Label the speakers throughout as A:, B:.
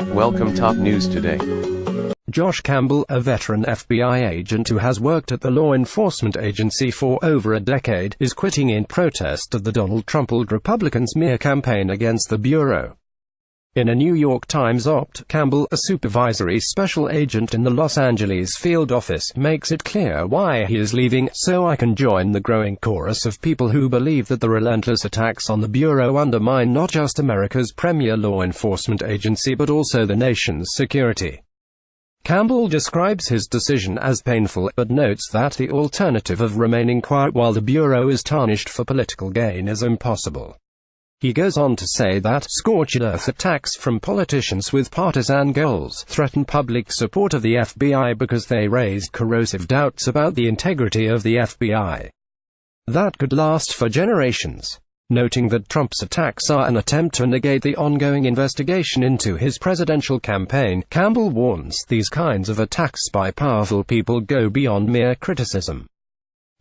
A: Welcome top news today.
B: Josh Campbell, a veteran FBI agent who has worked at the law enforcement agency for over a decade, is quitting in protest of the Donald Trumpled Republican smear campaign against the Bureau. In a New York Times op-ed, Campbell, a supervisory special agent in the Los Angeles field office, makes it clear why he is leaving, so I can join the growing chorus of people who believe that the relentless attacks on the Bureau undermine not just America's premier law enforcement agency but also the nation's security. Campbell describes his decision as painful, but notes that the alternative of remaining quiet while the Bureau is tarnished for political gain is impossible. He goes on to say that scorched-earth attacks from politicians with partisan goals threaten public support of the FBI because they raised corrosive doubts about the integrity of the FBI. That could last for generations. Noting that Trump's attacks are an attempt to negate the ongoing investigation into his presidential campaign, Campbell warns these kinds of attacks by powerful people go beyond mere criticism.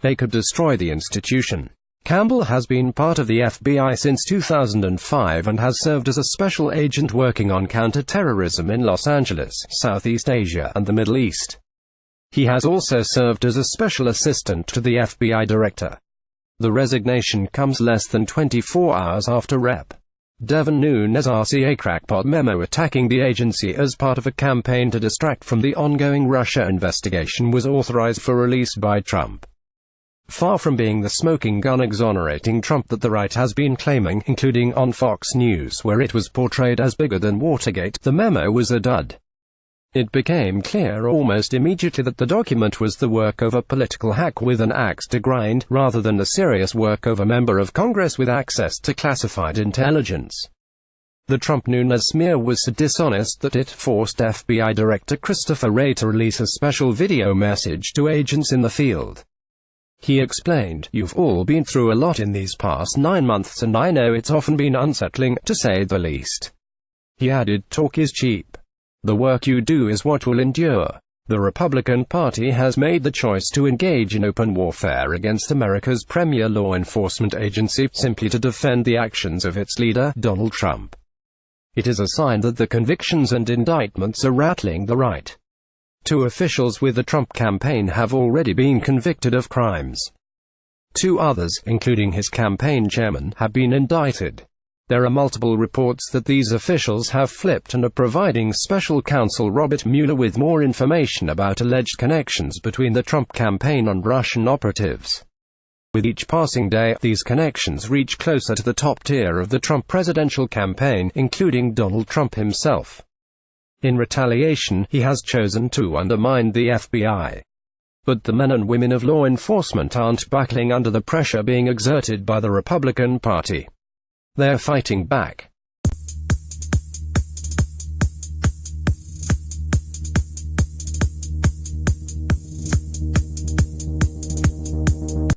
B: They could destroy the institution. Campbell has been part of the FBI since 2005 and has served as a special agent working on counter-terrorism in Los Angeles, Southeast Asia, and the Middle East. He has also served as a special assistant to the FBI director. The resignation comes less than 24 hours after Rep. Devin Nunes' RCA crackpot memo attacking the agency as part of a campaign to distract from the ongoing Russia investigation was authorized for release by Trump. Far from being the smoking gun exonerating Trump that the right has been claiming, including on Fox News where it was portrayed as bigger than Watergate, the memo was a dud. It became clear almost immediately that the document was the work of a political hack with an axe to grind, rather than the serious work of a member of Congress with access to classified intelligence. The Trump-Nunes smear was so dishonest that it forced FBI Director Christopher Wray to release a special video message to agents in the field. He explained, "You've all been through a lot in these past 9 months and I know it's often been unsettling, to say the least." He added, "Talk is cheap. The work you do is what will endure." The Republican Party has made the choice to engage in open warfare against America's premier law enforcement agency, simply to defend the actions of its leader, Donald Trump. It is a sign that the convictions and indictments are rattling the right. 2 officials with the Trump campaign have already been convicted of crimes. 2 others, including his campaign chairman, have been indicted. There are multiple reports that these officials have flipped and are providing special counsel Robert Mueller with more information about alleged connections between the Trump campaign and Russian operatives. With each passing day, these connections reach closer to the top tier of the Trump presidential campaign, including Donald Trump himself. In retaliation, he has chosen to undermine the FBI. But the men and women of law enforcement aren't buckling under the pressure being exerted by the Republican Party. They're fighting back.